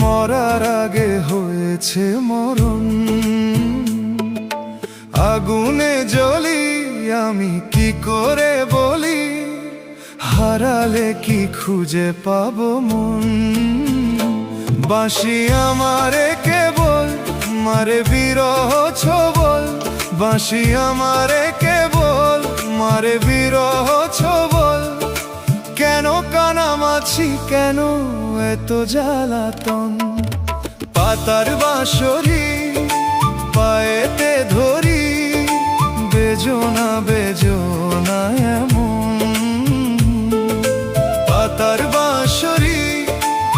মরার আগে হয়েছে মরণ। আগুনে জ্বলি আমি কি করে বলি, হারালে কি খুঁজে পাবো মন। বাঁশি আমারে কেবল মারে বিরহ ছবল, বাঁশি আমারে কেবল মারে বিরহ ছবল। কেন কানামাছি, কেন এত জ্বালাতন। পাতার বাঁশরি পায়েতে ধরি, বেজো না বেজো না।